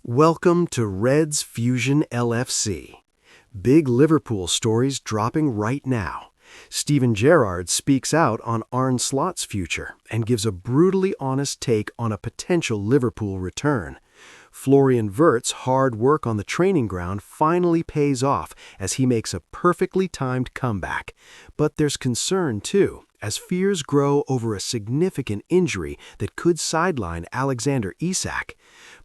Welcome to Reds Fusion LFC. Big Liverpool stories dropping right now. Gerrard speaks out on Arne Slot's future and gives a brutally honest take on a potential Liverpool return. Florian Wirtz's hard work on the training ground finally pays off as he makes a perfectly timed comeback. But there's concern too, as fears grow over a significant injury that could sideline Alexander Isak.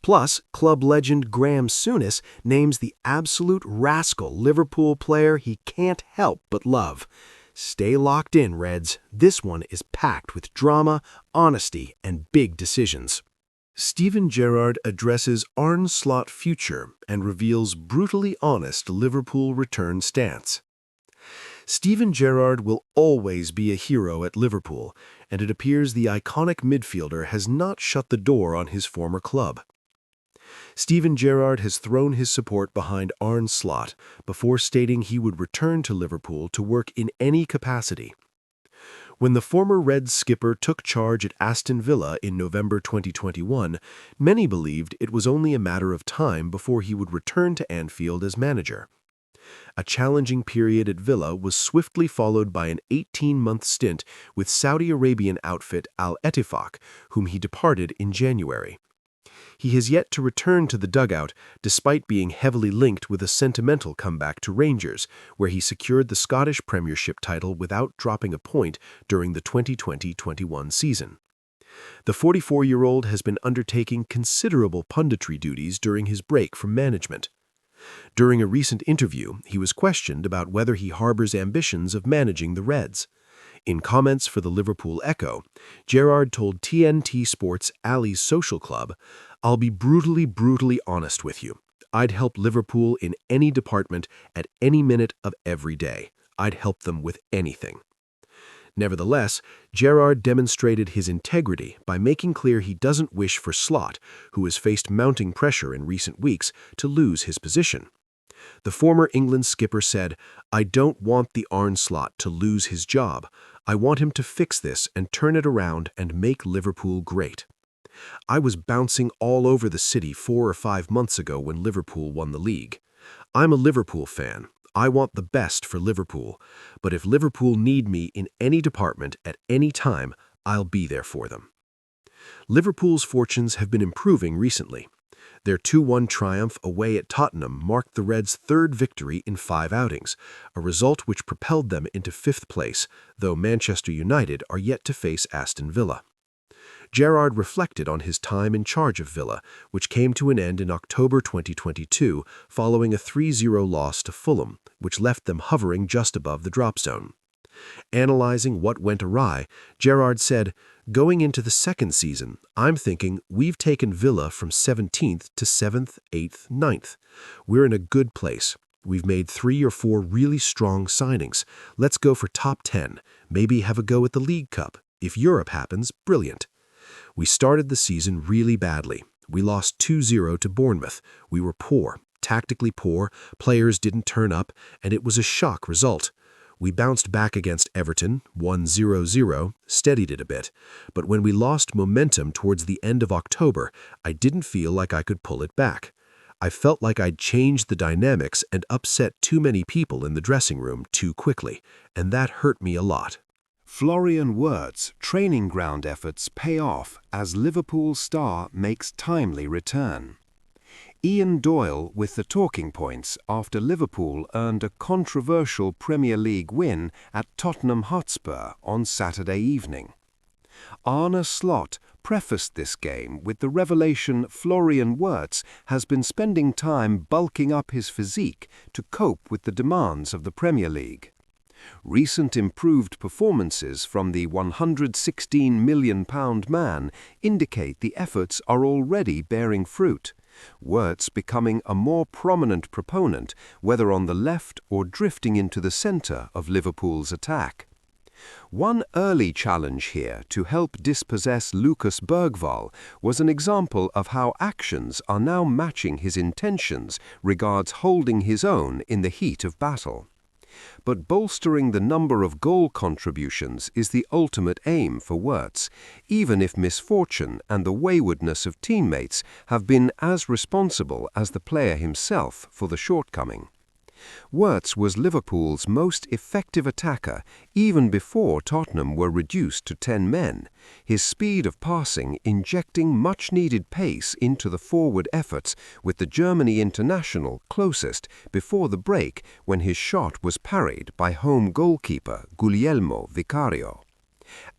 Plus, club legend Graeme Souness names the absolute rascal Liverpool player he can't help but love. Stay locked in, Reds. This one is packed with drama, honesty, and big decisions. Gerrard addresses Arne Slot future and reveals brutally honest Liverpool return stance. Gerrard will always be a hero at Liverpool, and it appears the iconic midfielder has not shut the door on his former club. Gerrard has thrown his support behind Arne Slot before stating he would return to Liverpool to work in any capacity. When the former Reds skipper took charge at Aston Villa in November 2021, many believed it was only a matter of time before he would return to Anfield as manager. A challenging period at Villa was swiftly followed by an 18-month stint with Saudi Arabian outfit Al Ettifaq, whom he departed in January. He has yet to return to the dugout, despite being heavily linked with a sentimental comeback to Rangers, where he secured the Scottish Premiership title without dropping a point during the 2020-21 season. The 44-year-old has been undertaking considerable punditry duties during his break from management. During a recent interview, he was questioned about whether he harbors ambitions of managing the Reds. In comments for the Liverpool Echo, Gerrard told TNT Sports' Ali's Social Club, "I'll be brutally honest with you. I'd help Liverpool in any department at any minute of every day. I'd help them with anything." Nevertheless, Gerrard demonstrated his integrity by making clear he doesn't wish for Slot, who has faced mounting pressure in recent weeks, to lose his position. The former England skipper said, "I don't want the Arne Slot to lose his job. I want him to fix this and turn it around and make Liverpool great. I was bouncing all over the city 4 or 5 months ago when Liverpool won the league. I'm a Liverpool fan. I want the best for Liverpool. But if Liverpool need me in any department at any time, I'll be there for them." Liverpool's fortunes have been improving recently. Their 2-1 triumph away at Tottenham marked the Reds' third victory in 5 outings, a result which propelled them into 5th place, though Manchester United are yet to face Aston Villa. Gerrard reflected on his time in charge of Villa, which came to an end in October 2022 following a 3-0 loss to Fulham, which left them hovering just above the drop zone. Analyzing what went awry, Gerrard said, "Going into the second season, I'm thinking we've taken Villa from 17th to 7th, 8th, 9th. We're in a good place. We've made 3 or 4 really strong signings. Let's go for top 10, maybe have a go at the League Cup. If Europe happens, brilliant. We started the season really badly. We lost 2-0 to Bournemouth. We were poor, tactically poor, players didn't turn up, and it was a shock result. We bounced back against Everton, won 0-0, steadied it a bit. But when we lost momentum towards the end of October, I didn't feel like I could pull it back. I felt like I'd changed the dynamics and upset too many people in the dressing room too quickly, and that hurt me a lot." Florian Wirtz training ground efforts pay off as Liverpool star makes timely return. Ian Doyle with the talking points after Liverpool earned a controversial Premier League win at Tottenham Hotspur on Saturday evening. Arne Slot prefaced this game with the revelation Florian Wirtz has been spending time bulking up his physique to cope with the demands of the Premier League. Recent improved performances from the £116 million man indicate the efforts are already bearing fruit, Wirtz becoming a more prominent proponent, whether on the left or drifting into the centre of Liverpool's attack. One early challenge here to help dispossess Lucas Bergvall was an example of how actions are now matching his intentions regards holding his own in the heat of battle. But bolstering the number of goal contributions is the ultimate aim for Wirtz, even if misfortune and the waywardness of teammates have been as responsible as the player himself for the shortcoming. Wirtz was Liverpool's most effective attacker even before Tottenham were reduced to 10 men, his speed of passing injecting much-needed pace into the forward efforts, with the Germany international closest before the break when his shot was parried by home goalkeeper Guglielmo Vicario.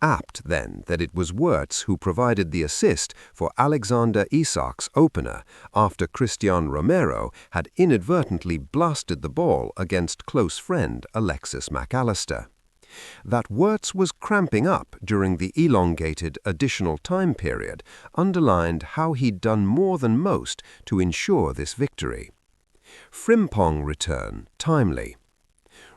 Apt, then, that it was Wirtz who provided the assist for Alexander Isak's opener after Cristian Romero had inadvertently blasted the ball against close friend Alexis McAllister. That Wirtz was cramping up during the elongated additional time period underlined how he'd done more than most to ensure this victory. Frimpong return timely.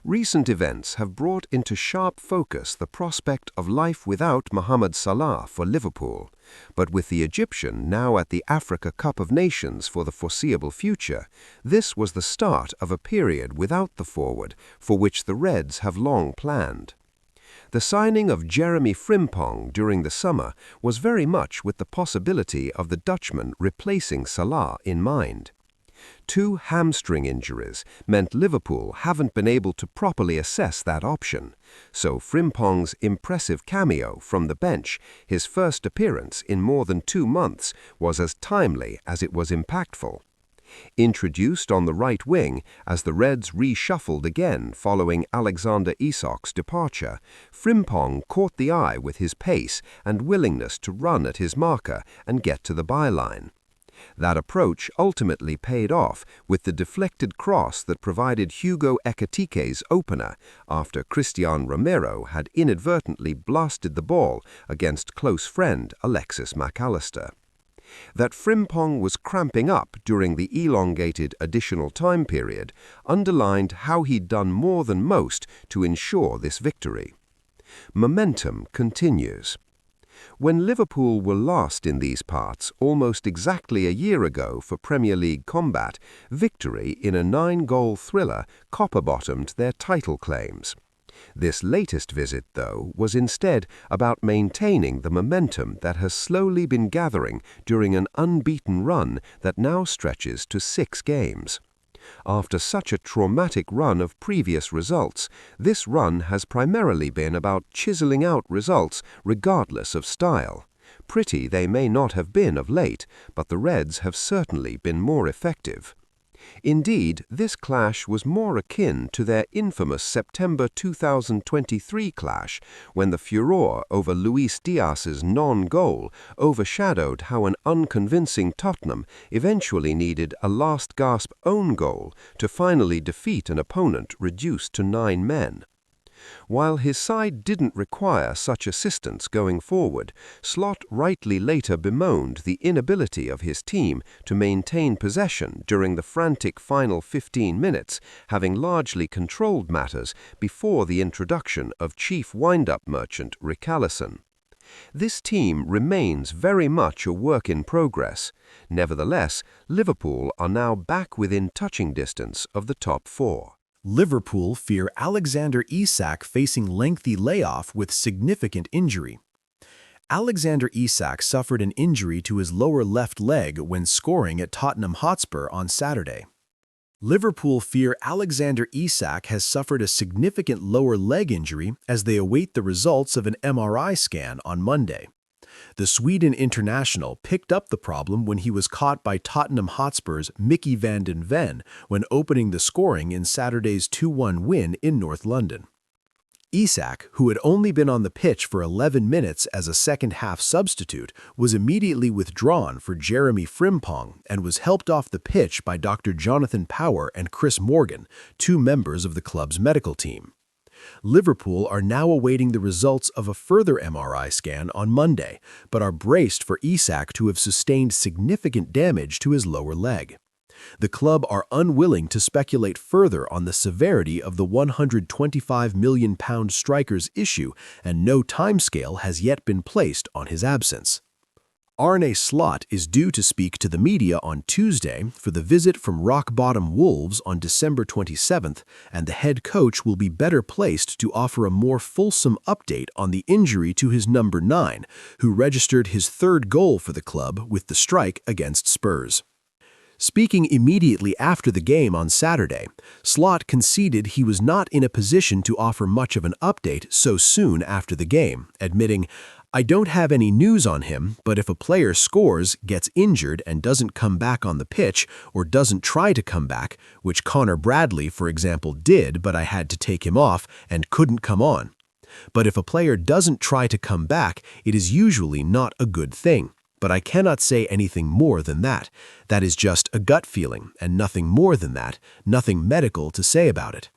Recent events have brought into sharp focus the prospect of life without Mohamed Salah for Liverpool, but with the Egyptian now at the Africa Cup of Nations for the foreseeable future, this was the start of a period without the forward for which the Reds have long planned. The signing of Jeremy Frimpong during the summer was very much with the possibility of the Dutchman replacing Salah in mind. 2 hamstring injuries meant Liverpool haven't been able to properly assess that option, so Frimpong's impressive cameo from the bench, his first appearance in more than 2 months, was as timely as it was impactful. Introduced on the right wing as the Reds reshuffled again following Alexander Isak's departure, Frimpong caught the eye with his pace and willingness to run at his marker and get to the byline. That approach ultimately paid off with the deflected cross that provided Hugo Ekitike's opener after Cristian Romero had inadvertently blasted the ball against close friend Alexis McAllister. That Frimpong was cramping up during the elongated additional time period underlined how he'd done more than most to ensure this victory. Momentum continues. When Liverpool were last in these parts almost exactly a year ago for Premier League combat, victory in a 9-goal thriller copper-bottomed their title claims. This latest visit, though, was instead about maintaining the momentum that has slowly been gathering during an unbeaten run that now stretches to 6 games. After such a traumatic run of previous results, this run has primarily been about chiseling out results regardless of style. Pretty they may not have been of late, but the Reds have certainly been more effective. Indeed, this clash was more akin to their infamous September 2023 clash, when the furore over Luis Diaz's non-goal overshadowed how an unconvincing Tottenham eventually needed a last-gasp own goal to finally defeat an opponent reduced to 9 men. While his side didn't require such assistance going forward, Slot rightly later bemoaned the inability of his team to maintain possession during the frantic final 15 minutes, having largely controlled matters before the introduction of chief wind-up merchant Richarlison. This team remains very much a work in progress. Nevertheless, Liverpool are now back within touching distance of the top 4. Liverpool fear Alexander Isak facing lengthy layoff with significant injury. Alexander Isak suffered an injury to his lower left leg when scoring at Tottenham Hotspur on Saturday. Liverpool fear Alexander Isak has suffered a significant lower leg injury as they await the results of an MRI scan on Monday. The Sweden international picked up the problem when he was caught by Tottenham Hotspur's Mickey van den Ven when opening the scoring in Saturday's 2-1 win in North London. Isak, who had only been on the pitch for 11 minutes as a second-half substitute, was immediately withdrawn for Jeremy Frimpong and was helped off the pitch by Dr. Jonathan Power and Chris Morgan, 2 members of the club's medical team. Liverpool are now awaiting the results of a further MRI scan on Monday, but are braced for Isak to have sustained significant damage to his lower leg. The club are unwilling to speculate further on the severity of the £125 million striker's issue, and no timescale has yet been placed on his absence. Arne Slot is due to speak to the media on Tuesday for the visit from rock-bottom Wolves on December 27th, and the head coach will be better placed to offer a more fulsome update on the injury to his number 9, who registered his third goal for the club with the strike against Spurs. Speaking immediately after the game on Saturday, Slot conceded he was not in a position to offer much of an update so soon after the game, admitting, "I don't have any news on him, but if a player scores, gets injured and doesn't come back on the pitch or doesn't try to come back, which Connor Bradley, for example, did, but I had to take him off and couldn't come on. But if a player doesn't try to come back, it is usually not a good thing. But I cannot say anything more than that. That is just a gut feeling, and nothing more than that, nothing medical to say about it.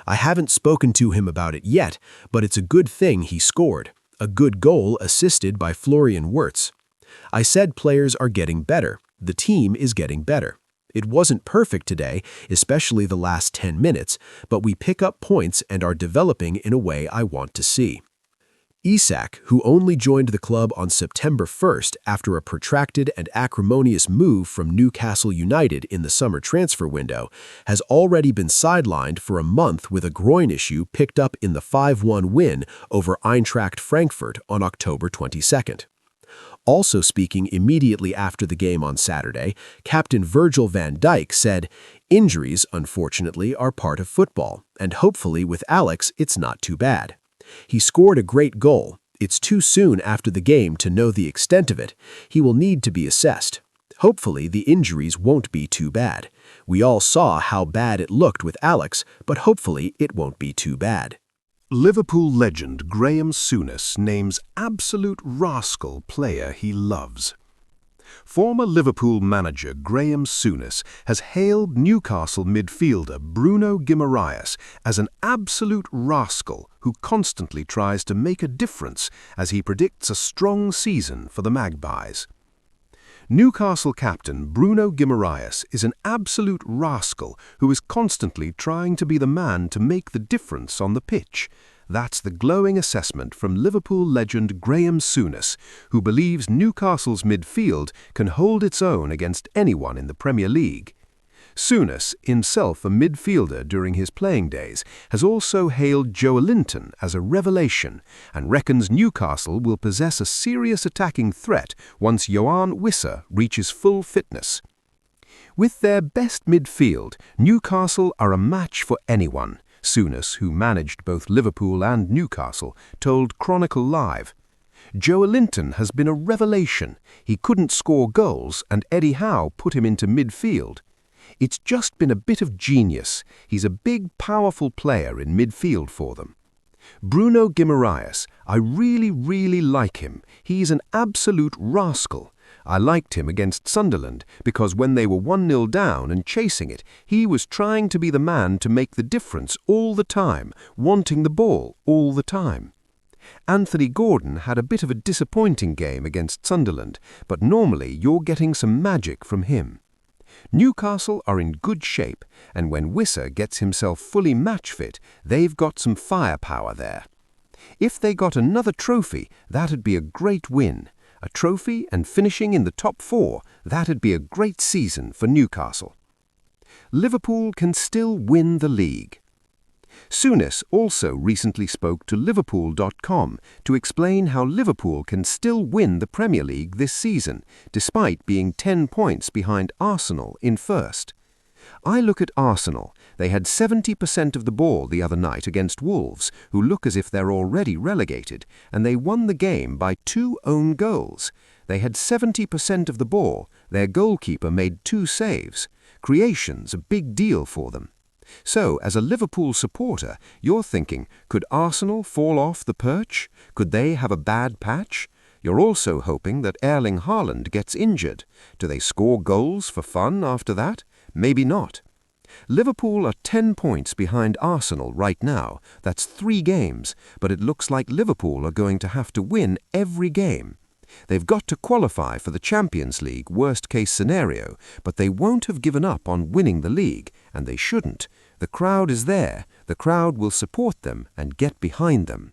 I haven't spoken to him about it yet, but it's a good thing he scored. A good goal assisted by Florian Wirtz. I said players are getting better. The team is getting better. It wasn't perfect today, especially the last 10 minutes, but we pick up points and are developing in a way I want to see." Isak, who only joined the club on September 1st after a protracted and acrimonious move from Newcastle United in the summer transfer window, has already been sidelined for a month with a groin issue picked up in the 5-1 win over Eintracht Frankfurt on October 22nd. Also speaking immediately after the game on Saturday, Captain Virgil van Dijk said, "Injuries, unfortunately, are part of football, and hopefully with Alex it's not too bad. He scored a great goal. It's too soon after the game to know the extent of it. He will need to be assessed. Hopefully the injuries won't be too bad. We all saw how bad it looked with Alex, but hopefully it won't be too bad." Liverpool legend Graeme Souness names absolute rascal player he loves. Former Liverpool manager Graeme Souness has hailed Newcastle midfielder Bruno Guimaraes as an absolute rascal who constantly tries to make a difference, as he predicts a strong season for the Magpies. Newcastle captain Bruno Guimaraes is an absolute rascal who is constantly trying to be the man to make the difference on the pitch. That's the glowing assessment from Liverpool legend Graeme Souness, who believes Newcastle's midfield can hold its own against anyone in the Premier League. Souness, himself a midfielder during his playing days, has also hailed Joelinton as a revelation and reckons Newcastle will possess a serious attacking threat once Yoane Wissa reaches full fitness. With their best midfield, Newcastle are a match for anyone, Souness, who managed both Liverpool and Newcastle, told Chronicle Live. Joelinton has been a revelation. He couldn't score goals and Eddie Howe put him into midfield. It's just been a bit of genius. He's a big, powerful player in midfield for them. Bruno Guimaraes, I really like him. He's an absolute rascal. I liked him against Sunderland because when they were 1-0 down and chasing it, he was trying to be the man to make the difference all the time, wanting the ball all the time. Anthony Gordon had a bit of a disappointing game against Sunderland, but normally you're getting some magic from him. Newcastle are in good shape, and when Wissa gets himself fully match fit, they've got some firepower there. If they got another trophy, that'd be a great win. A trophy and finishing in the top 4, that'd be a great season for Newcastle. Liverpool can still win the league. Souness also recently spoke to Liverpool.com to explain how Liverpool can still win the Premier League this season, despite being 10 points behind Arsenal in first. I look at Arsenal. They had 70% of the ball the other night against Wolves, who look as if they're already relegated, and they won the game by 2 own goals. They had 70% of the ball. Their goalkeeper made 2 saves. Creation's a big deal for them. So, as a Liverpool supporter, you're thinking, could Arsenal fall off the perch? Could they have a bad patch? You're also hoping that Erling Haaland gets injured. Do they score goals for fun after that? Maybe not. Liverpool are 10 points behind Arsenal right now. That's 3 games, but it looks like Liverpool are going to have to win every game. They've got to qualify for the Champions League worst-case scenario, but they won't have given up on winning the league, and they shouldn't. The crowd is there. The crowd will support them and get behind them.